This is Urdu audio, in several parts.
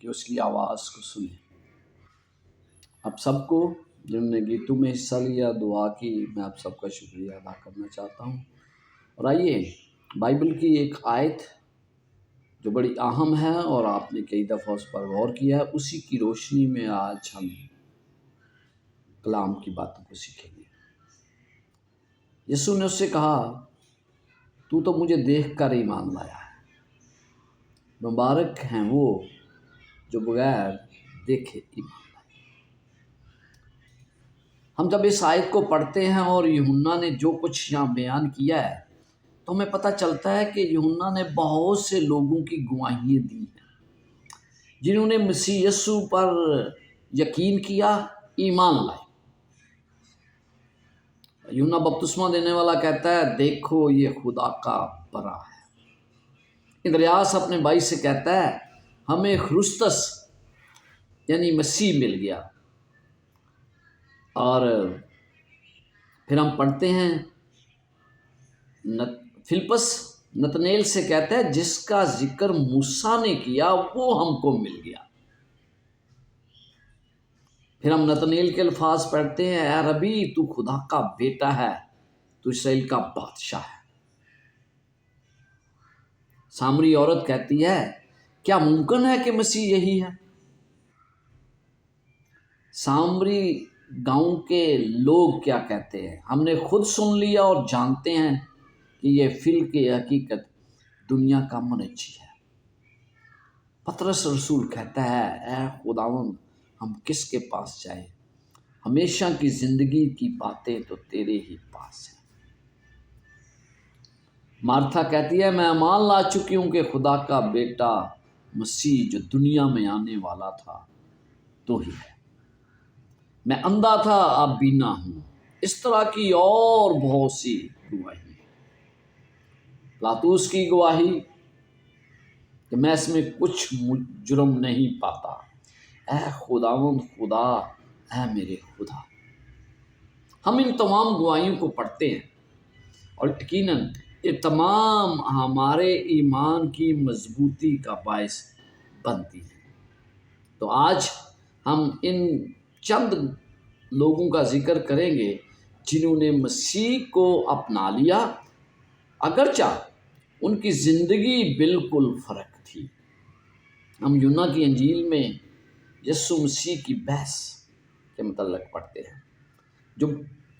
کہ اس کی آواز کو سنیں۔ آپ سب کو جنہوں نے گیتوں میں حصہ لیا، دعا کی، میں آپ سب کا شکریہ ادا کرنا چاہتا ہوں۔ اور آئیے بائبل کی ایک آیت جو بڑی اہم ہے اور آپ نے کئی دفعہ اس پر غور کیا ہے، اسی کی روشنی میں آج ہم کلام کی باتوں کو سیکھیں گے۔ یسوع نے اس سے کہا، تو تو مجھے دیکھ کر ایمان لایا ہے، مبارک ہیں وہ جو بغیر دیکھے ایمان لائے۔ ہم جب اس آیت کو پڑھتے ہیں اور یوحنا نے جو کچھ یہاں بیان کیا ہے تو ہمیں پتہ چلتا ہے کہ یوحنا نے بہت سے لوگوں کی گواہیاں دی ہیں جنہوں نے مسیح یسوع پر یقین کیا، ایمان لائے۔ یوحنا بپتسمہ دینے والا کہتا ہے، دیکھو یہ خدا کا برا ہے۔ اندریاس اپنے بھائی سے کہتا ہے، ہمیں خرسطس یعنی مسیح مل گیا۔ اور پھر ہم پڑھتے ہیں فلپس نتنیل سے کہتا ہے، جس کا ذکر موسیٰ نے کیا وہ ہم کو مل گیا۔ پھر ہم نتنیل کے الفاظ پڑھتے ہیں، اے ربی تو خدا کا بیٹا ہے، تو اسرائیل کا بادشاہ ہے۔ سامری عورت کہتی ہے، کیا ممکن ہے کہ مسیح یہی ہے؟ سامری گاؤں کے لوگ کیا کہتے ہیں، ہم نے خود سن لیا اور جانتے ہیں کہ یہ فی کی حقیقت دنیا کا منجی ہے۔ پطرس رسول کہتا ہے، اے خداوند ہم کس کے پاس جائیں؟ ہمیشہ کی زندگی کی باتیں تو تیرے ہی پاس ہیں۔ مارتھا کہتی ہے، میں ایمان لا چکی ہوں کہ خدا کا بیٹا مسیح جو دنیا میں آنے والا تھا تو ہی ہے۔ میں اندھا تھا، اب بینا ہوں۔ اس طرح کی اور بہت سی گواہی۔ لاطوس کی گواہی کہ میں اس میں کچھ جرم نہیں پاتا۔ اے خداوند خدا، اے میرے خدا۔ ہم ان تمام گواہیوں کو پڑھتے ہیں اور یقیناً یہ تمام ہمارے ایمان کی مضبوطی کا باعث بنتی ہیں۔ تو آج ہم ان چند لوگوں کا ذکر کریں گے جنہوں نے مسیح کو اپنا لیا، اگرچہ ان کی زندگی بالکل فرق تھی۔ ہم یوحنا کی انجیل میں یسوع مسیح کی بحث کے متعلق پڑھتے ہیں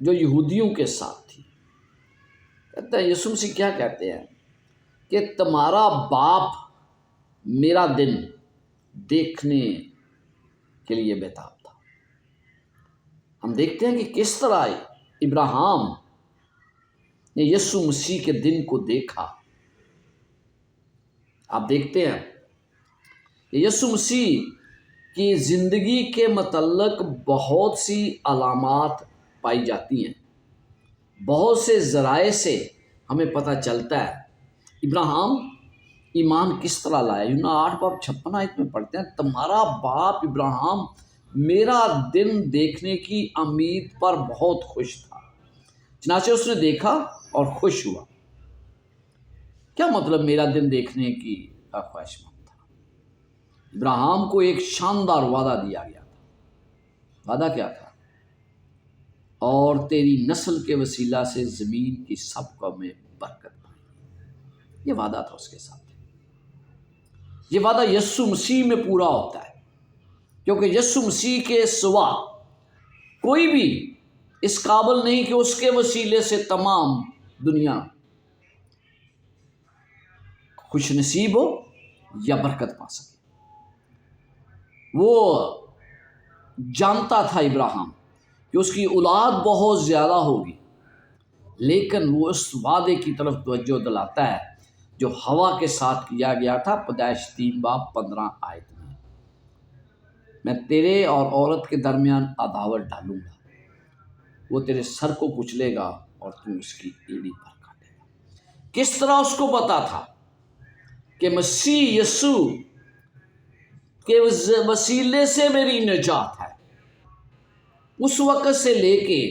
جو یہودیوں کے ساتھ تھی۔ کہتا ہے، یسوع مسیح کیا کہتے ہیں کہ تمہارا باپ میرا دن دیکھنے کے لیے بےتاب تھا۔ ہم دیکھتے ہیں کہ کس طرح ابراہیم نے یسوع مسیح کے دن کو دیکھا۔ آپ دیکھتے ہیں کہ یسوع مسیح کی زندگی کے متعلق بہت سی علامات پائی جاتی ہیں، بہت سے ذرائع سے ہمیں پتہ چلتا ہے ابراہیم ایمان کس طرح لایا۔ یوحنا 8:56 آیت میں پڑھتے ہیں، تمہارا باپ ابراہیم میرا دن دیکھنے کی امید پر بہت خوش تھا، چنانچہ اس نے دیکھا اور خوش ہوا۔ کیا مطلب میرا دن دیکھنے کی خواہش مند تھا؟ ابراہیم کو ایک شاندار وعدہ دیا گیا تھا۔ وعدہ کیا تھا؟ اور تیری نسل کے وسیلہ سے زمین کی سب قومیں برکت پائیں گی۔ یہ وعدہ تھا اس کے ساتھ۔ یہ وعدہ یسوع مسیح میں پورا ہوتا ہے، کیونکہ یسوع مسیح کے سوا کوئی بھی اس قابل نہیں کہ اس کے وسیلے سے تمام دنیا خوش نصیب ہو یا برکت پا سکے۔ وہ جانتا تھا ابراہیم کہ اس کی اولاد بہت زیادہ ہوگی، لیکن وہ اس وعدے کی طرف توجہ دلاتا ہے جو ہوا کے ساتھ کیا گیا تھا۔ پیدائش 3:15 آیت میں تیرے اور عورت کے درمیان عداوت ڈالوں گا، وہ تیرے سر کو کچلے گا اور تو اس کی ایڑی پر کاٹے گا۔ کس طرح اس کو پتا تھا کہ مسیح یسوع کے وسیلے سے میری نجات ہے؟ اس وقت سے لے کے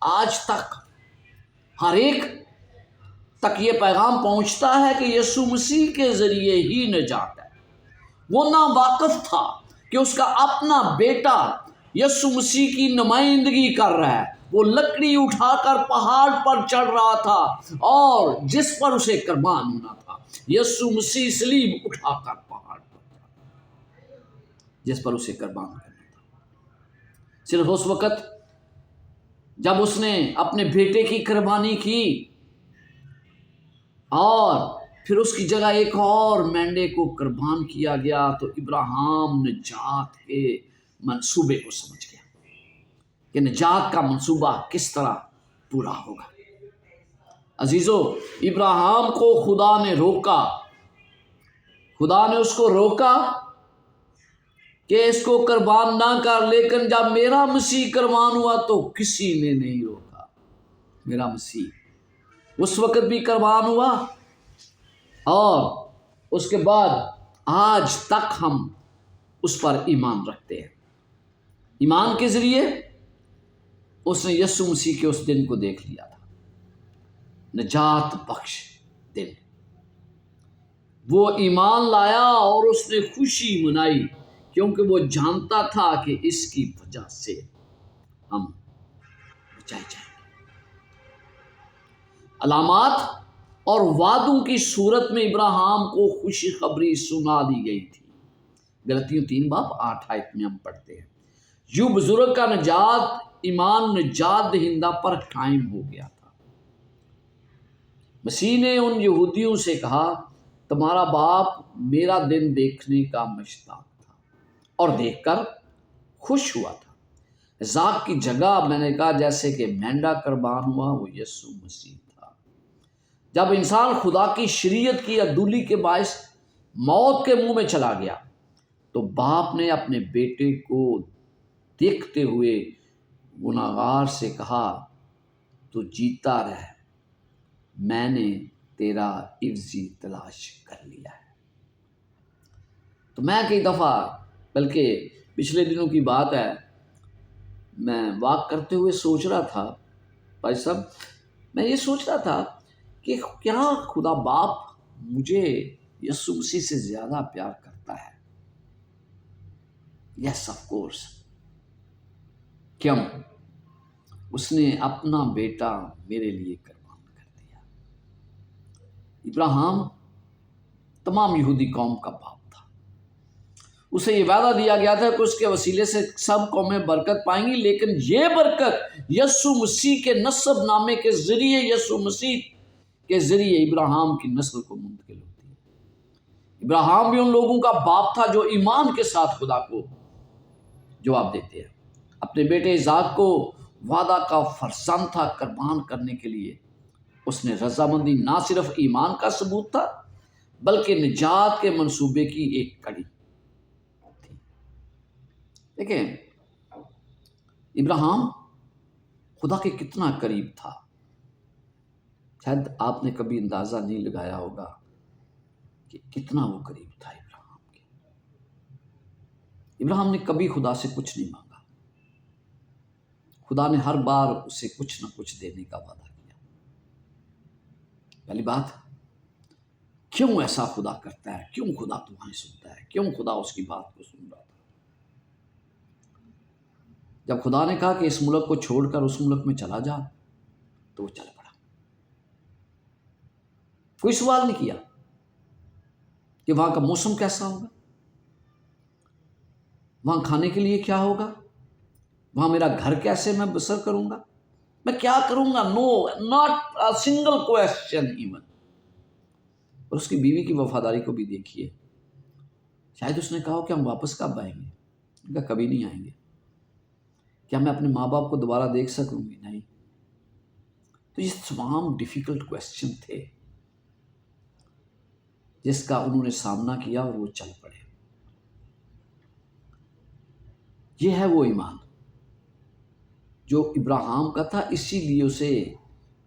آج تک ہر ایک تک یہ پیغام پہنچتا ہے کہ یسوع مسیح کے ذریعے ہی نجات ہے۔ وہ ناواقف تھا کہ اس کا اپنا بیٹا یسوع مسیح کی نمائندگی کر رہا ہے۔ وہ لکڑی اٹھا کر پہاڑ پر چڑھ رہا تھا اور جس پر اسے قربان ہونا تھا، یسوع مسیح صلیب اٹھا کر پہاڑ پر جس پر اسے قربان کرنا تھا۔ صرف اس وقت جب اس نے اپنے بیٹے کی قربانی کی اور پھر اس کی جگہ ایک اور مینڈے کو قربان کیا گیا، تو ابراہیم نجات کے منصوبے کو سمجھ گیا کہ نجات کا منصوبہ کس طرح پورا ہوگا۔ عزیزو، ابراہیم کو خدا نے روکا، خدا نے اس کو روکا کہ اس کو قربان نہ کر، لیکن جب میرا مسیح قربان ہوا تو کسی نے نہیں روکا۔ میرا مسیح اس وقت بھی قربان ہوا اور اس کے بعد آج تک ہم اس پر ایمان رکھتے ہیں۔ ایمان کے ذریعے اس نے یسوع مسیح کے اس دن کو دیکھ لیا تھا، نجات بخش دن۔ وہ ایمان لایا اور اس نے خوشی منائی، کیونکہ وہ جانتا تھا کہ اس کی وجہ سے ہم بچائے جائیں گے۔ علامات اور وعدوں کی صورت میں ابراہیم کو خوشی خبری سنا دی گئی تھی۔ غلطیوں 3:8 میں ہم پڑھتے ہیں، یوں بزرگ کا نجات ایمان نجات دہندہ پر قائم ہو گیا تھا۔ مسیح نے ان یہودیوں سے کہا، تمہارا باپ میرا دن دیکھنے کا مشتاق تھا اور دیکھ کر خوش ہوا تھا۔ اسحاق کی جگہ میں نے کہا جیسے کہ مینڈا قربان ہوا، وہ یسوع مسیح تھا۔ جب انسان خدا کی شریعت کی عدولی کے باعث موت کے منہ میں چلا گیا، تو باپ نے اپنے بیٹے کو دیکھتے ہوئے گناہگار سے کہا، تو جیتا رہ، میں نے تیرا عوضی تلاش کر لیا ہے۔ تو میں کئی دفعہ، بلکہ پچھلے دنوں کی بات ہے، میں واک کرتے ہوئے سوچ رہا تھا، بھائی صاحب میں یہ سوچ رہا تھا کہ کیا خدا باپ مجھے یسوع مسیح سے زیادہ پیار کرتا ہے؟ Yes of course. کیوں؟ اس نے اپنا بیٹا میرے لیے قربان کر دیا۔ ابراہیم تمام یہودی قوم کا باپ تھا، اسے یہ وعدہ دیا گیا تھا کہ اس کے وسیلے سے سب قومیں برکت پائیں گی، لیکن یہ برکت یسوع مسیح کے نسب نامے کے ذریعے، یسوع مسیح کے ذریعے ابراہیم کی نسل کو منتقل ہوتی ہے۔ ابراہیم بھی ان لوگوں کا باپ تھا جو ایمان کے ساتھ خدا کو جواب دیتے ہیں۔ اپنے بیٹے اسحاق کو وعدہ کا فرزند تھا قربان کرنے کے لیے اس نے رضامندی نہ صرف ایمان کا ثبوت تھا، بلکہ نجات کے منصوبے کی ایک کڑی تھی۔ دیکھیں ابراہیم خدا کے کتنا قریب تھا، شاید آپ نے کبھی اندازہ نہیں لگایا ہوگا کہ کتنا وہ قریب تھا ابراہیم کے۔ ابراہیم نے کبھی خدا سے کچھ نہیں مانگا، خدا نے ہر بار اسے کچھ نہ کچھ دینے کا وعدہ کیا۔ پہلی بات، کیوں ایسا خدا کرتا ہے؟ کیوں خدا تمہیں سنتا ہے؟ کیوں خدا اس کی بات کو سن رہا تھا؟ جب خدا نے کہا کہ اس ملک کو چھوڑ کر اس ملک میں چلا جا، تو وہ چل پڑا۔ کوئی سوال نہیں کیا کہ وہاں کا موسم کیسا ہوگا، وہاں کھانے کے لیے کیا ہوگا، وہاں میرا گھر کیسے میں بسر کروں گا، میں کیا کروں گا۔ No, not a single question even. اور اس کی بیوی کی وفاداری کو بھی دیکھیے، شاید اس نے کہا کہ ہم واپس کب آئیں گے؟ ان کا کبھی نہیں آئیں گے۔ کیا میں اپنے ماں باپ کو دوبارہ دیکھ سکوں گی؟ نہیں۔ تو یہ تمام ڈیفیکلٹ کویسچن تھے جس کا انہوں نے سامنا کیا اور وہ چل پڑے۔ یہ ہے وہ ایمان جو ابراہیم کا تھا، اسی لیے اسے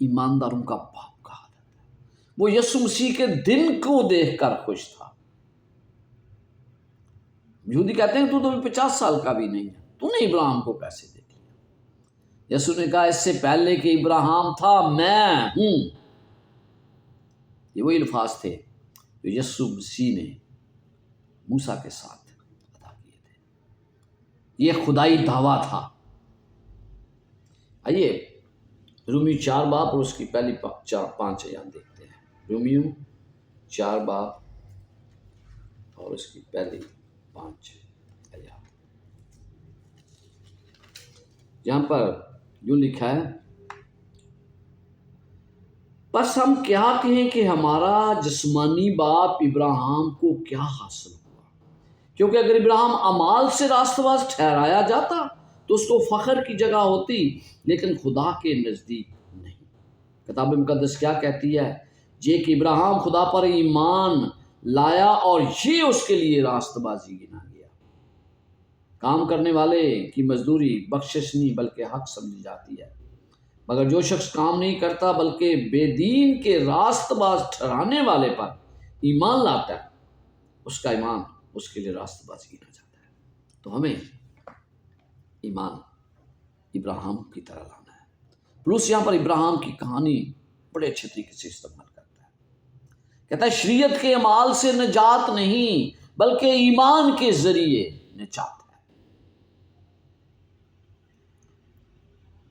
ایمانداروں کا باپ کہا جاتا ہے۔ وہ یسوع مسیح کے دن کو دیکھ کر خوش تھا۔ یہودی کہتے ہیں تو 50 سال کا بھی نہیں ہے، تو نے ابراہیم کو کیسے دیکھ لیا؟ یسوع نے کہا اس سے پہلے کہ ابراہیم تھا میں ہوں۔ یہ وہی الفاظ تھے جو یسوع مسیح نے موسیٰ کے ساتھ ادا کیے تھے۔ یہ خدائی دعویٰ تھا۔ آئیے رومیو 4 باب اور اس کی پہلی 5 آیات دیکھتے ہیں۔ رومیو 4 باب اور اس کی پہلی 5 آیات۔ یہاں پر یوں لکھا ہے، بس ہم کیا کہیں کہ ہمارا جسمانی باپ ابراہیم کو کیا حاصل ہوا؟ کیونکہ اگر ابراہیم اعمال سے راست باز ٹھہرایا جاتا تو اس کو فخر کی جگہ ہوتی، لیکن خدا کے نزدیک نہیں۔ کتاب مقدس کیا کہتی ہے؟ یہ کہ ابراہیم خدا پر ایمان لایا اور یہ اس کے لیے راست بازی گنا گیا۔ کام کرنے والے کی مزدوری بخشش نہیں بلکہ حق سمجھی جاتی ہے، مگر جو شخص کام نہیں کرتا بلکہ بے دین کے راست باز ٹھہرانے والے پر ایمان لاتا ہے، اس کا ایمان اس کے لیے راست بازی گنا جاتا ہے۔ تو ہمیں ایمان ابراہیم کی طرح لانا ہے۔ پلوس یہاں پر ابراہیم کی کہانی بڑے اچھے طریقے سے استعمال کرتا ہے۔ کہتا ہے شریعت کے اعمال سے نجات نہیں بلکہ ایمان کے ذریعے نجات ہے۔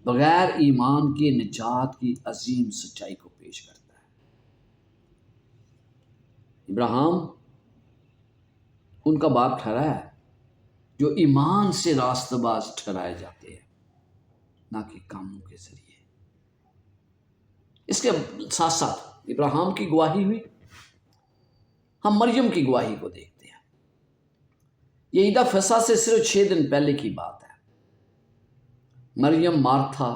بغیر ایمان کے نجات کی عظیم سچائی کو پیش کرتا ہے۔ ابراہیم ان کا باپ ٹھہرا ہے جو ایمان سے راست باز ٹھہرائے جاتے ہیں، نہ کہ کاموں کے ذریعے۔ اس کے ساتھ ساتھ ابراہیم کی گواہی ہوئی، ہم مریم کی گواہی کو دیکھتے ہیں۔ یہ عید فصح سے صرف 6 دن پہلے کی بات ہے۔ مریم، مارتھا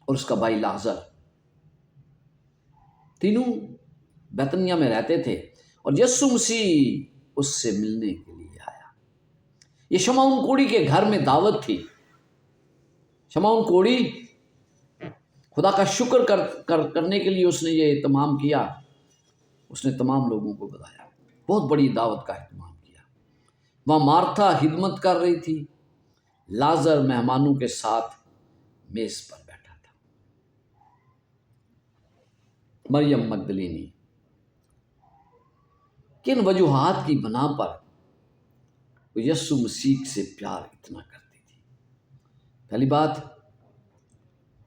اور اس کا بھائی لازر تینوں بیتنیہ میں رہتے تھے اور یسوع مسیح اس سے ملنے کے لیے آیا۔ یہ شمعون کوڑی کے گھر میں دعوت تھی۔ شمعون کوڑی خدا کا شکر کرنے کے لیے اس نے یہ اہتمام کیا، اس نے تمام لوگوں کو بتایا، بہت بڑی دعوت کا اہتمام کیا۔ وہاں مارتھا خدمت کر رہی تھی، لازر مہمانوں کے ساتھ میز پر بیٹھا تھا۔ مریم مگدلینی کن وجوہات کی بنا پر وہ یسوع مسیح سے پیار اتنا کرتی تھی؟ پہلی بات،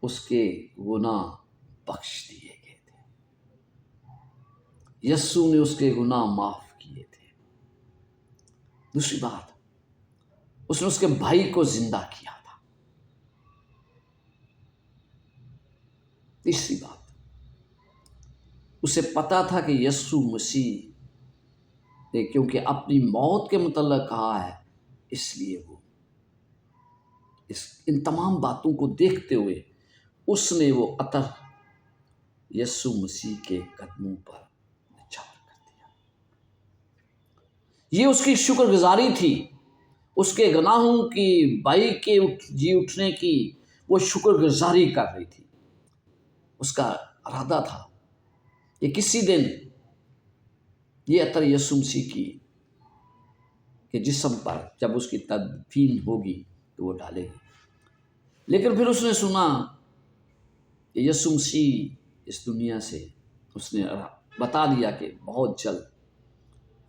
اس کے گناہ بخش دیے گئے تھے، یسوع نے اس کے گناہ معاف کیے تھے۔ دوسری بات، اس نے اس کے بھائی کو زندہ کیا تھا۔ تیسری بات، اسے پتا تھا کہ یسوع مسیح نے کیونکہ اپنی موت کے متعلق کہا ہے، اس لیے وہ ان تمام باتوں کو دیکھتے ہوئے اس نے وہ عطر یسوع مسیح کے قدموں پر نچھاور کر دیا۔ یہ اس کی شکر گزاری تھی، اس کے گناہوں کی، بھائی کے جی اٹھنے کی وہ شکر گزاری کر رہی تھی۔ اس کا ارادہ تھا کہ کسی دن یہ عطر یسوع مسیح کی کہ جسم پر جب اس کی تدفین ہوگی تو وہ ڈالے گی۔ لیکن پھر اس نے سنا کہ یسوع مسیح اس دنیا سے، اس نے بتا دیا کہ بہت جلد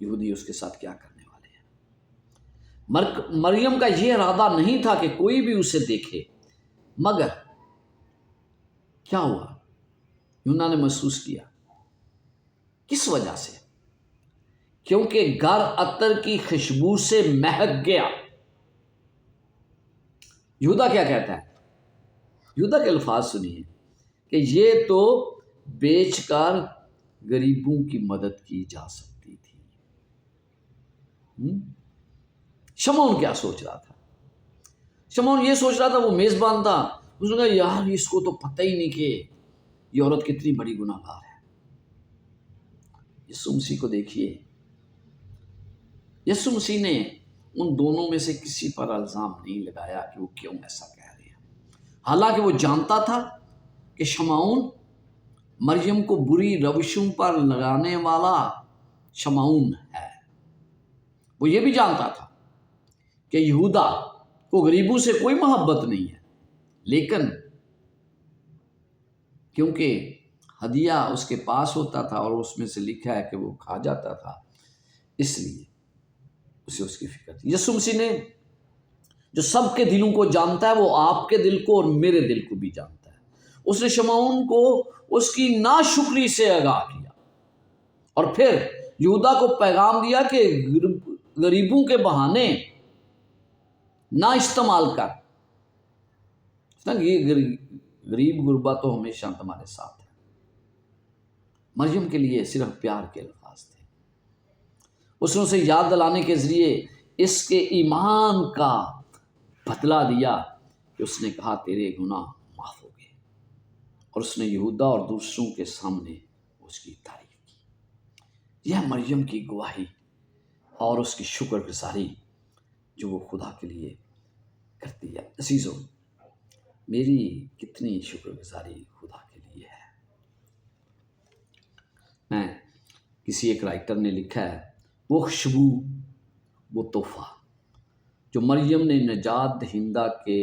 یہودی اس کے ساتھ کیا کرنے والے ہیں۔ مریم کا یہ ارادہ نہیں تھا کہ کوئی بھی اسے دیکھے، مگر کیا ہوا؟ یونا نے محسوس کیا۔ کس وجہ سے؟ کیونکہ گھر عطر کی خوشبو سے مہک گیا۔ یہودا کیا کہتا ہے؟ یہودا کے الفاظ سنیے کہ یہ تو بیچ کر غریبوں کی مدد کی جا سکتی تھی۔ شمعون کیا سوچ رہا تھا؟ شمعون یہ سوچ رہا تھا، وہ میزبان تھا، اس نے کہا یار اس کو تو پتہ ہی نہیں کہ یہ عورت کتنی بڑی گناہ گار ہے۔ یسوع مسیح کو دیکھیے، یسوع مسیح نے ان دونوں میں سے کسی پر الزام نہیں لگایا کہ وہ کیوں ایسا کہہ رہے ہیں، حالانکہ وہ جانتا تھا کہ شمعون مریم کو بری روشوں پر لگانے والا شمعون ہے۔ وہ یہ بھی جانتا تھا کہ یہودا کو غریبوں سے کوئی محبت نہیں ہے، لیکن کیونکہ ہدیہ اس کے پاس ہوتا تھا اور اس میں سے لکھا ہے کہ وہ کھا جاتا تھا، اس لیے اسے اس کی فکر تھی۔ یسوع مسیح نے جو سب کے دلوں کو جانتا ہے وہ آپ کے دل کو اور میرے دل کو بھی جانتا ہے۔ اس نے شمعون کو اس کی ناشکری سے آگاہ کیا اور پھر یہودا کو پیغام دیا کہ غریبوں کے بہانے نہ استعمال کر، یہ غریب غربا تو ہمیشہ تمہارے ساتھ ہے۔ مریم کے لیے صرف پیار کے الفاظ تھے۔ اس نے اسے یاد دلانے کے ذریعے اس کے ایمان کا بدلہ دیا کہ اس نے کہا تیرے گناہ معاف ہو گئے، اور اس نے یہودا اور دوسروں کے سامنے اس کی تعریف کی۔ یہ مریم کی گواہی اور اس کی شکر گزاری جو وہ خدا کے لیے کرتی ہے۔ عزیزو، میری کتنی شکر گزاری خدا کے لیے ہے۔ میں کسی ایک رائٹر نے لکھا ہے، وہ خوشبو، وہ تحفہ جو مریم نے نجات دہندہ کے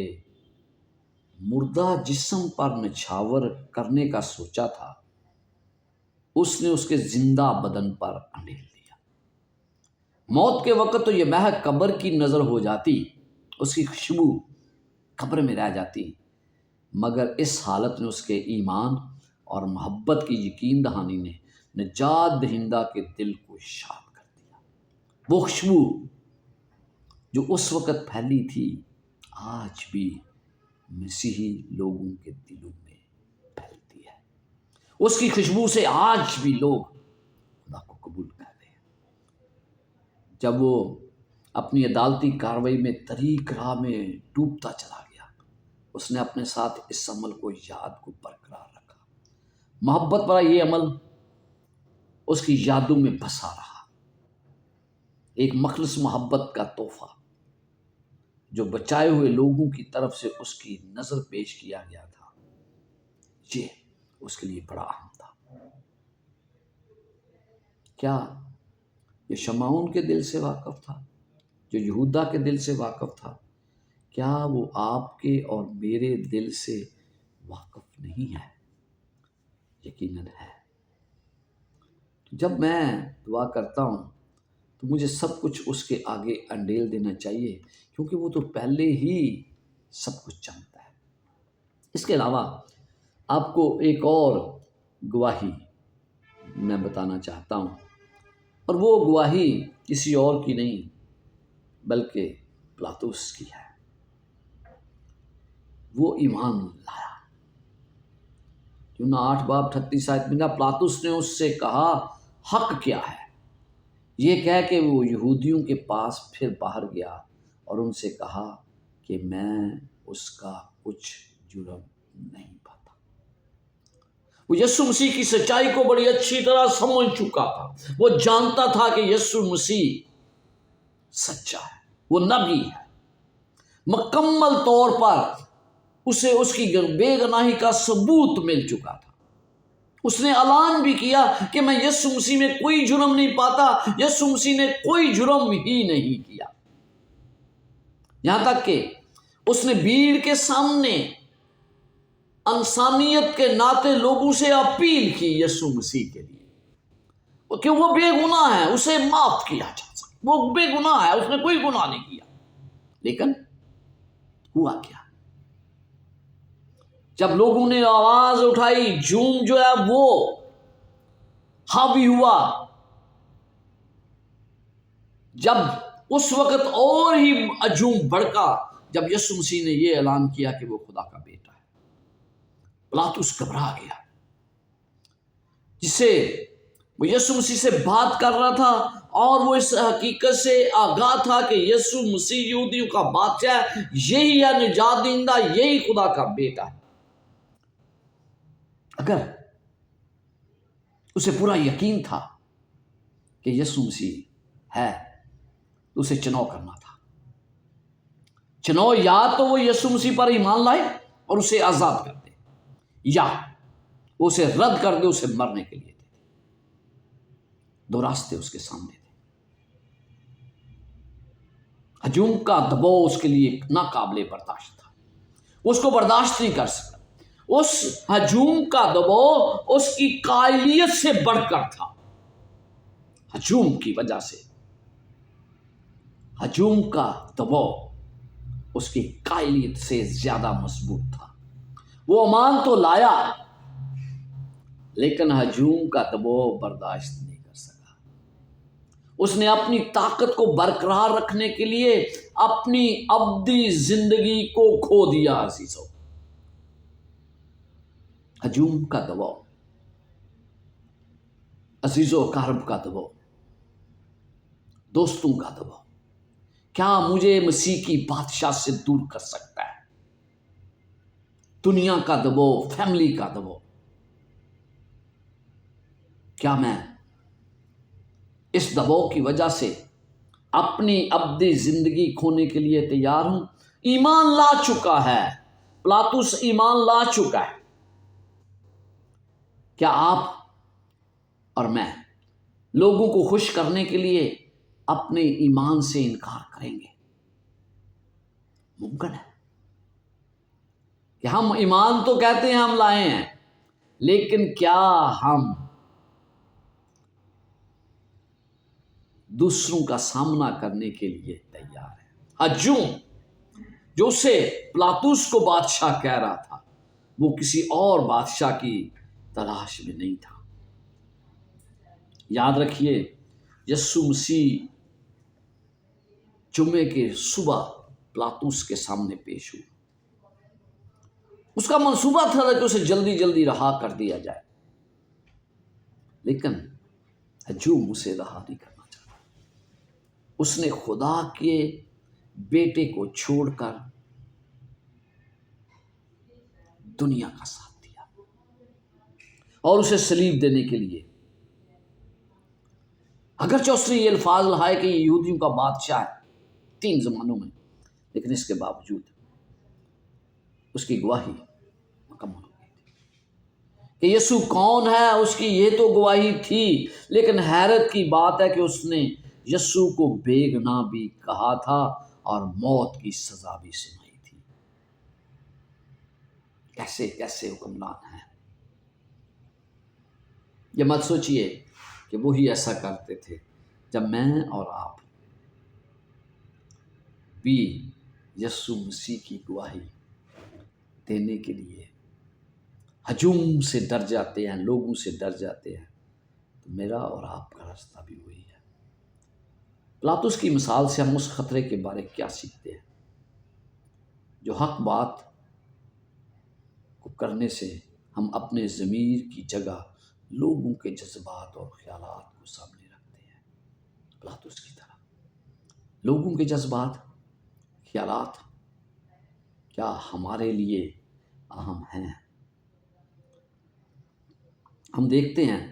مردہ جسم پر نچھاور کرنے کا سوچا تھا، اس نے اس کے زندہ بدن پر انڈیل دیا۔ موت کے وقت تو یہ مہک قبر کی نظر ہو جاتی، اس کی خوشبو قبر میں رہ جاتی، مگر اس حالت میں اس کے ایمان اور محبت کی یقین دہانی نے نجات دہندہ کے دل کو شاد کر دیا۔ وہ خوشبو جو اس وقت پھیلی تھی آج بھی مسیحی لوگوں کے دلوں میں پھیلتی ہے۔ اس کی خوشبو سے آج بھی لوگ خدا کو قبول کر رہے ہیں۔ جب وہ اپنی عدالتی کارروائی میں طریق راہ میں ڈوبتا چلا گیا، اس نے اپنے ساتھ اس عمل کو یاد کو برقرار رکھا۔ محبت بڑا یہ عمل اس کی یادوں میں بسا رہا، ایک مخلص محبت کا تحفہ جو بچائے ہوئے لوگوں کی طرف سے اس کی نظر پیش کیا گیا تھا، یہ اس کے لیے بڑا اہم تھا۔ کیا یہ شمعون کے دل سے واقف تھا، جو یہودا کے دل سے واقف تھا؟ کیا وہ آپ کے اور میرے دل سے واقف نہیں ہے؟ یقیناً ہے۔ جب میں دعا کرتا ہوں تو مجھے سب کچھ اس کے آگے انڈیل دینا چاہیے، کیونکہ وہ تو پہلے ہی سب کچھ جانتا ہے۔ اس کے علاوہ آپ کو ایک اور گواہی میں بتانا چاہتا ہوں، اور وہ گواہی کسی اور کی نہیں بلکہ پلاطس کی ہے۔ وہ ایمان لایا۔ یوحنا 8:38 میں پلاطس نے اس سے کہا، حق کیا ہے؟ یہ کہہ کے وہ یہودیوں کے پاس پھر باہر گیا اور ان سے کہا کہ میں اس کا کچھ جرم نہیں پاتا۔ وہ یسوع مسیح کی سچائی کو بڑی اچھی طرح سمجھ چکا تھا۔ وہ جانتا تھا کہ یسوع مسیح سچا ہے، وہ نبی ہے۔ مکمل طور پر اسے اس کی بے گناہی کا ثبوت مل چکا تھا۔ اس نے اعلان بھی کیا کہ میں یسوع مسیح میں کوئی جرم نہیں پاتا، یسوع مسیح نے کوئی جرم ہی نہیں کیا۔ یہاں تک کہ اس نے بھیڑ کے سامنے انسانیت کے ناطے لوگوں سے اپیل کی یسوع مسیح کے لیے کہ وہ بے گناہ ہے، اسے معاف کیا جا سکے۔ وہ بے گناہ ہے، اس نے کوئی گناہ نہیں کیا۔ لیکن ہوا کیا؟ جب لوگوں نے آواز اٹھائی، جھوم جو ہے وہ حاوی ہوا۔ جب اس وقت اور ہی ہجوم بڑھکا جب یسوع مسیح نے یہ اعلان کیا کہ وہ خدا کا بیٹا ہے۔ پلاطس گھبرا گیا، جسے وہ یسوع مسیح سے بات کر رہا تھا اور وہ اس حقیقت سے آگاہ تھا کہ یسوع مسیح یہودیوں کا بادشاہ ہے، یہی ہے نجات دہندہ، یہی خدا کا بیٹا ہے۔ اگر اسے پورا یقین تھا کہ یسوع مسیح ہے تو اسے چناؤ کرنا تھا۔ چناؤ یا تو وہ یسوع مسیح پر ایمان لائے اور اسے آزاد کر دے، یا وہ اسے رد کر دے، اسے مرنے کے لیے دے۔ دو راستے اس کے سامنے تھے۔ ہجوم کا دباؤ اس کے لیے ناقابل برداشت تھا، وہ اس کو برداشت نہیں کر سکا۔ اس ہجوم کا دباؤ اس کی قائلیت سے بڑھ کر تھا۔ ہجوم کی وجہ سے ہجوم کا دباؤ اس کی قائلیت سے زیادہ مضبوط تھا۔ وہ امان تو لایا لیکن ہجوم کا دباؤ برداشت نہیں کر سکا۔ اس نے اپنی طاقت کو برقرار رکھنے کے لیے اپنی ابدی زندگی کو کھو دیا۔ عزیزو، ہجوم کا دباؤ، عزیزو قرب کا دباؤ، دوستوں کا دباؤ کیا مجھے مسیح کی بادشاہ سے دور کر سکتا ہے؟ دنیا کا دباؤ، فیملی کا دباؤ، کیا میں اس دباؤ کی وجہ سے اپنی ابدی زندگی کھونے کے لیے تیار ہوں؟ ایمان لا چکا ہے، پلاطس ایمان لا چکا ہے۔ کیا آپ اور میں لوگوں کو خوش کرنے کے لیے اپنے ایمان سے انکار کریں گے؟ ممکن ہے کہ ہم ایمان تو کہتے ہیں ہم لائے ہیں، لیکن کیا ہم دوسروں کا سامنا کرنے کے لیے تیار ہیں؟ ہجوم جو اسے پلاطس کو بادشاہ کہہ رہا تھا، وہ کسی اور بادشاہ کی تلاش میں نہیں تھا۔ یاد رکھیے، یسوع مسیح جمعے کے صبح پلاطس کے سامنے پیش ہوا۔ اس کا منصوبہ تھا کہ اسے جلدی جلدی رہا کر دیا جائے، لیکن ہجوم اسے رہا نہیں کرنا چاہتا۔ اس نے خدا کے بیٹے کو چھوڑ کر دنیا کا ساتھ دیا اور اسے صلیب دینے کے لیے، اگرچہ اس نے یہ الفاظ لہائے کہ یہ یہودیوں کا بادشاہ ہے 3 زمانوں میں، لیکن اس کے باوجود اس کی گواہی مکمل ہو گئی تھی کہ یسوع کون ہے۔ اس کی یہ تو گواہی تھی، لیکن حیرت کی بات ہے کہ اس نے یسوع کو بے گناہ بھی کہا تھا اور موت کی سزا بھی سنائی تھی۔ کیسے کیسے حکمران ہیں! یہ مت سوچئے کہ وہی ایسا کرتے تھے جب میں اور آپ بھی یسوع مسیح کی گواہی دینے کے لیے ہجوم سے ڈر جاتے ہیں، لوگوں سے ڈر جاتے ہیں، تو میرا اور آپ کا راستہ بھی وہی ہے۔ پلاطس کی مثال سے ہم اس خطرے کے بارے کیا سیکھتے ہیں جو حق بات کو کرنے سے ہم اپنے ضمیر کی جگہ لوگوں کے جذبات اور خیالات کو سامنے رکھتے ہیں؟ پلاطس کی طرح لوگوں کے جذبات، خیالات کیا ہمارے لیے اہم ہیں؟ ہم دیکھتے ہیں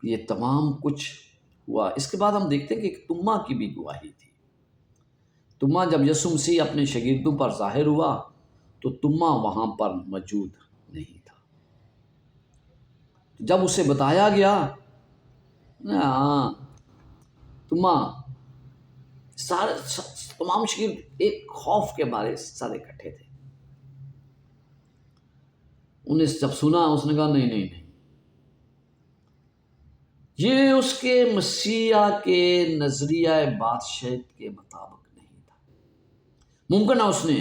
کہ یہ تمام کچھ ہوا، اس کے بعد ہم دیکھتے ہیں کہ ایک تمہ کی بھی گواہی تھی۔ تمہ جب یسوع مسیح اپنے شاگردوں پر ظاہر ہوا تو تمہ وہاں پر موجود نہیں تھا۔ جب اسے بتایا گیا، تمہ سارے تمام شاگرد ایک خوف کے بارے سارے اکٹھے تھے۔ انہیں جب سنا، اس نے کہا نہیں نہیں نہیں، یہ اس کے مسیح کے نظریہ بادشاہت کے مطابق نہیں تھا۔ ممکن ہے اس نے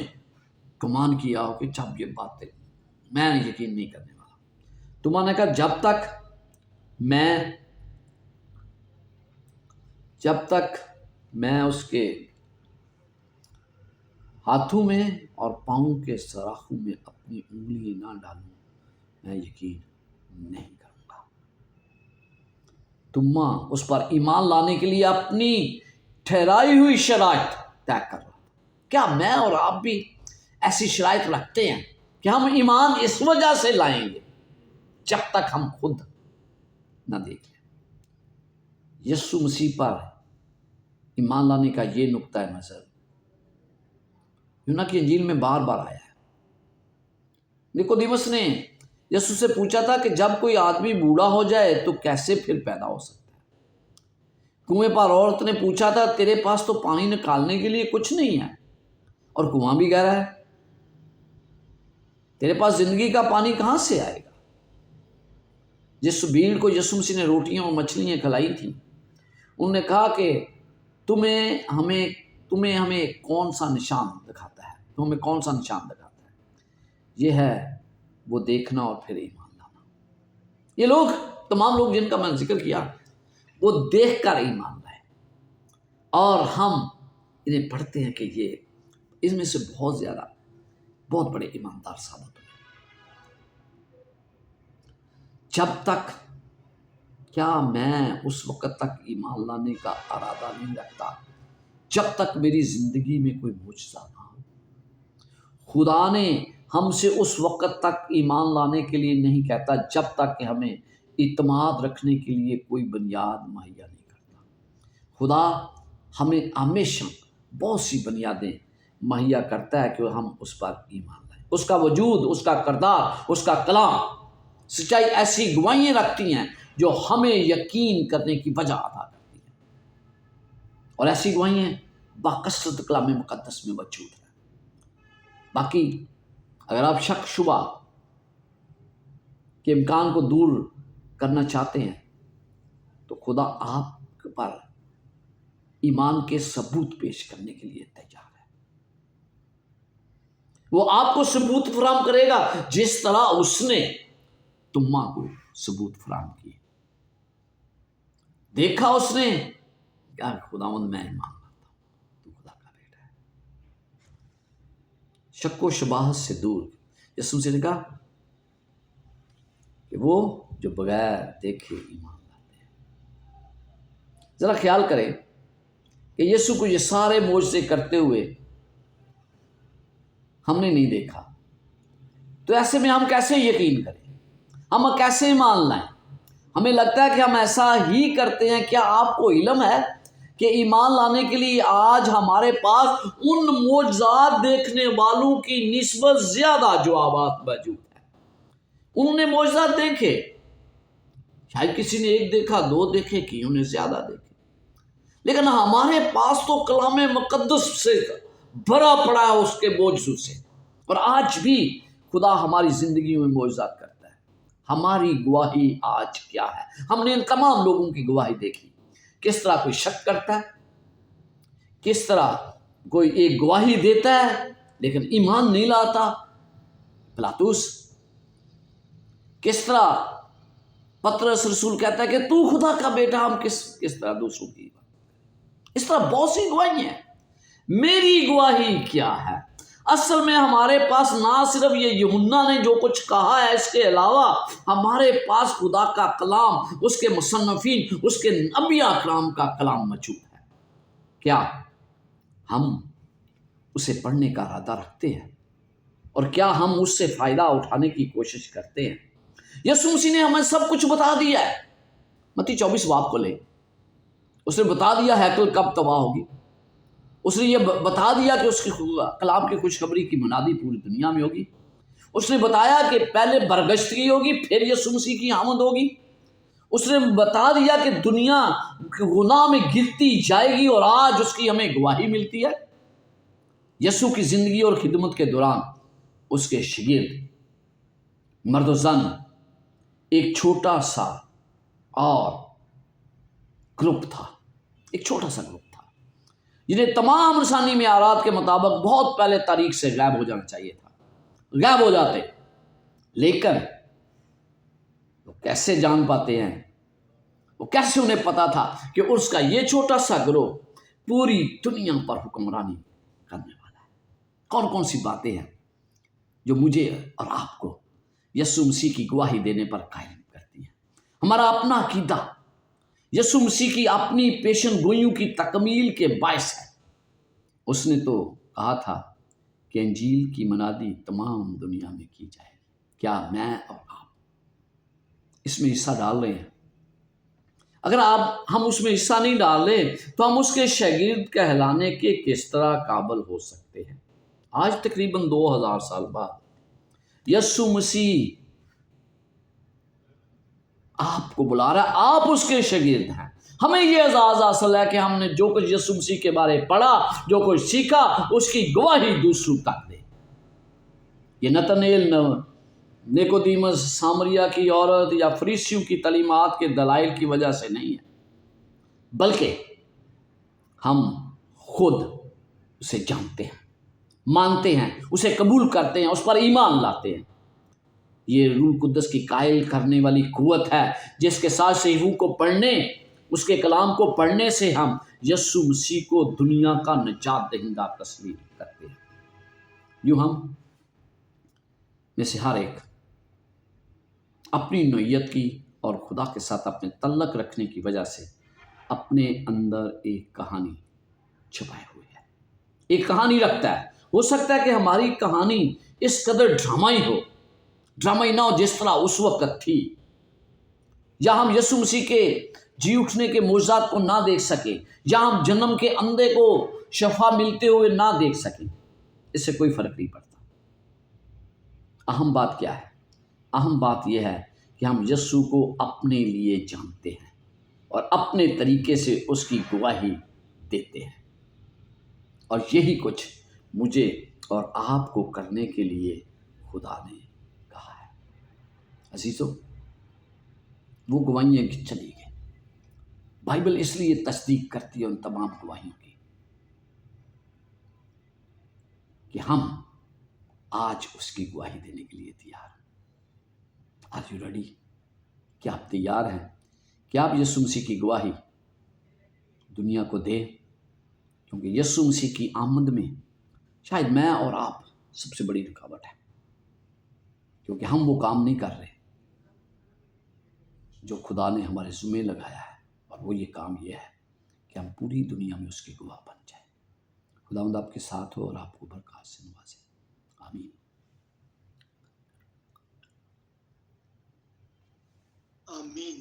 گمان کیا ہو کہ جب یہ باتیں میں یقین نہیں کرنے والا۔ تمہارے نے کہا جب تک میں اس کے ہاتھوں میں اور پاؤں کے سراخوں میں اپنی انگلی نہ ڈالوں، میں یقین نہیں کروں گا۔ تم اس پر ایمان لانے کے لیے اپنی ٹھہرائی ہوئی شرائط طے کر رہا تھا۔ کیا میں اور آپ بھی ایسی شرائط رکھتے ہیں کہ ہم ایمان اس وجہ سے لائیں گے جب تک ہم خود نہ دیکھ لیں؟ یسوع مسیح پر ایمان لانے کا یہ نقطہ نظر یوحنا کی انجیل میں بار بار آیا ہے۔ نیقودیمس نے یسوع سے پوچھا تھا کہ جب کوئی آدمی بوڑھا ہو جائے تو کیسے پھر پیدا ہو سکتا ہے؟ کنویں پر عورت نے پوچھا تھا تیرے پاس تو پانی نکالنے کے لیے کچھ نہیں ہے اور کنواں بھی گہرا ہے، تیرے پاس زندگی کا پانی کہاں سے آئے گا؟ جس بھیڑ کو یسوع مسیح نے روٹیاں اور مچھلیاں کھلائی تھیں، انہوں نے کہا کہ تم تمہیں ہمیں کون سا نشان دکھاتا ہے، تم ہمیں کون سا نشان دکھاتا ہے؟ یہ ہے وہ دیکھنا اور پھر ایمان لانا۔ یہ لوگ، تمام لوگ جن کا میں نے ذکر کیا، وہ دیکھ کر ایمان لائے، اور ہم انہیں پڑھتے ہیں کہ یہ اس میں سے بہت زیادہ بہت بڑے ایماندار ثابت ہوئے۔ جب تک، کیا میں اس وقت تک ایمان لانے کا ارادہ نہیں رکھتا جب تک میری زندگی میں کوئی معجزہ نہ ہو۔ خدا نے ہم سے اس وقت تک ایمان لانے کے لیے نہیں کہتا جب تک کہ ہمیں اعتماد رکھنے کے لیے کوئی بنیاد مہیا نہیں کرتا۔ خدا ہمیں ہمیشہ بہت سی بنیادیں مہیا کرتا ہے کہ ہم اس پر ایمان لائیں۔ اس کا وجود، اس کا کردار، اس کا کلام، سچائی ایسی گواہیاں رکھتی ہیں جو ہمیں یقین کرنے کی وجہ ادا کرتی ہیں، اور ایسی گواہیاں باکثرت کلام مقدس میں موجود ہیں۔ باقی اگر آپ شک شبہ کے امکان کو دور کرنا چاہتے ہیں تو خدا آپ پر ایمان کے ثبوت پیش کرنے کے لیے تیار ہے۔ وہ آپ کو ثبوت فراہم کرے گا جس طرح اس نے تما کو ثبوت فراہم کی۔ دیکھا اس نے، یار خداوند میں ایمان لاتا ہوں، تو خدا کا بیٹا ہے۔ شک و شباہت سے دور یسوع سے نے کہا کہ وہ جو بغیر دیکھے ایمان لاتے ہیں۔ ذرا خیال کریں کہ یسوع کو یہ سارے معجزے کرتے ہوئے ہم نے نہیں دیکھا، تو ایسے میں ہم کیسے یقین کریں، ہم کیسے ایمان لائیں؟ ہمیں لگتا ہے کہ ہم ایسا ہی کرتے ہیں۔ کیا آپ کو علم ہے کہ ایمان لانے کے لیے آج ہمارے پاس ان معجزات دیکھنے والوں کی نسبت زیادہ جوابات موجود ہیں؟ انہوں نے معجزات دیکھے، شاید کسی نے ایک دیکھا، دو دیکھے، کئیوں نے زیادہ دیکھے، لیکن ہمارے پاس تو کلام مقدس سے بھرا پڑا ہے اس کے معجزوں سے، اور آج بھی خدا ہماری زندگی میں معجزات کرتا ہے۔ ہماری گواہی آج کیا ہے؟ ہم نے ان تمام لوگوں کی گواہی دیکھی، کس طرح کوئی شک کرتا ہے، کس طرح کوئی ایک گواہی دیتا ہے لیکن ایمان نہیں لاتا، پلاطس کس طرح پطرس رسول کہتا ہے کہ تو خدا کا بیٹا، ہم کس طرح دوسروں کی، اس طرح بہت سی گواہی ہیں۔ میری گواہی کیا ہے؟ اصل میں ہمارے پاس نہ صرف یہ یوحنا نے جو کچھ کہا ہے، اس کے علاوہ ہمارے پاس خدا کا کلام، اس کے مصنفین، اس کے انبیاء کرام کا کلام موجود ہے۔ کیا ہم اسے پڑھنے کا ارادہ رکھتے ہیں، اور کیا ہم اس سے فائدہ اٹھانے کی کوشش کرتے ہیں؟ یسوع مسیح نے ہمیں سب کچھ بتا دیا ہے۔ متی 24 باب کو لے، اس نے بتا دیا ہیکل کب تباہ ہوگی، اس نے یہ بتا دیا کہ اس کی کلام کی خوشخبری کی منادی پوری دنیا میں ہوگی، اس نے بتایا کہ پہلے برگشتگی ہوگی، پھر یسوع مسیح کی آمد ہوگی، اس نے بتا دیا کہ دنیا گناہ میں گرتی جائے گی، اور آج اس کی ہمیں گواہی ملتی ہے۔ یسوع کی زندگی اور خدمت کے دوران اس کے شاگرد مرد و زن ایک چھوٹا سا اور گروپ تھا، ایک چھوٹا سا گروپ تھا جنہیں تمام انسانی معیارات کے مطابق بہت پہلے تاریخ سے غائب ہو جانا چاہیے تھا، غائب ہو جاتے، لیکن وہ کیسے جان پاتے ہیں، وہ کیسے انہیں پتا تھا کہ اس کا یہ چھوٹا سا گروہ پوری دنیا پر حکمرانی کرنے والا ہے؟ کون کون سی باتیں ہیں جو مجھے اور آپ کو یسوع مسیح کی گواہی دینے پر قائم کرتی ہیں؟ ہمارا اپنا عقیدہ یسوع مسیح کی اپنی پیشن گوئیوں کی تکمیل کے باعث ہے۔ اس نے تو کہا تھا کہ انجیل کی منادی تمام دنیا میں کی جائے گی۔ کیا میں اور آپ اس میں حصہ ڈال رہے ہیں؟ اگر ہم اس میں حصہ نہیں ڈال رہے تو ہم اس کے شاگرد کہلانے کے کس طرح قابل ہو سکتے ہیں؟ آج تقریباً 2000 سال بعد یسوع مسیح آپ کو بلا رہا ہے، آپ اس کے شاگرد ہیں۔ ہمیں یہ اعزاز حاصل ہے کہ ہم نے جو کچھ یسوع مسیح کے بارے پڑھا، جو کچھ سیکھا، اس کی گواہی دوسروں تک دے۔ یہ نتنیل، نیکودیمس، سامریا کی عورت یا فریسیوں کی تعلیمات کے دلائل کی وجہ سے نہیں ہے، بلکہ ہم خود اسے جانتے ہیں، مانتے ہیں، اسے قبول کرتے ہیں، اس پر ایمان لاتے ہیں۔ یہ روح القدس کی قائل کرنے والی قوت ہے جس کے ساتھ صحیفوں کو پڑھنے، اس کے کلام کو پڑھنے سے ہم یسوع مسیح کو دنیا کا نجات دہندہ تسلیم کرتے ہیں۔ یوں ہم میں سے ہر ایک اپنی نوعیت کی اور خدا کے ساتھ اپنے تعلق رکھنے کی وجہ سے اپنے اندر ایک کہانی چھپائے ہوئے ہے، ایک کہانی رکھتا ہے۔ ہو سکتا ہے کہ ہماری کہانی اس قدر ڈرامائی ہو، ڈرامائی نہ ہو جس طرح اس وقت تھی، یا ہم یسوع مسیح کے جی اٹھنے کے معجزات کو نہ دیکھ سکیں، یا ہم جنم کے اندھے کو شفا ملتے ہوئے نہ دیکھ سکیں، اس سے کوئی فرق نہیں پڑتا۔ اہم بات کیا ہے؟ اہم بات یہ ہے کہ ہم یسوع کو اپنے لیے جانتے ہیں اور اپنے طریقے سے اس کی گواہی دیتے ہیں، اور یہی کچھ مجھے اور آپ کو کرنے کے لیے خدا نے کہا ہے۔ عزیزو، وہ گواہیاں چلی گئی۔ بائبل اس لیے تصدیق کرتی ہے ان تمام گواہیوں کی کہ ہم آج اس کی گواہی دینے کے لیے تیار ہیں۔ Are you ready? کیا آپ تیار ہیں کہ آپ یسوع مسیح کی گواہی دنیا کو دیں؟ کیونکہ یسوع مسیح کی آمد میں شاید میں اور آپ سب سے بڑی رکاوٹ ہے، کیونکہ ہم وہ کام نہیں کر رہے جو خدا نے ہمارے ذمہ لگایا ہے، اور وہ یہ کام یہ ہے کہ ہم پوری دنیا میں اس کے گواہ بن جائیں۔ خداوند آپ کے ساتھ ہو اور آپ کو برکات سے نوازے۔ آمین۔ آمین۔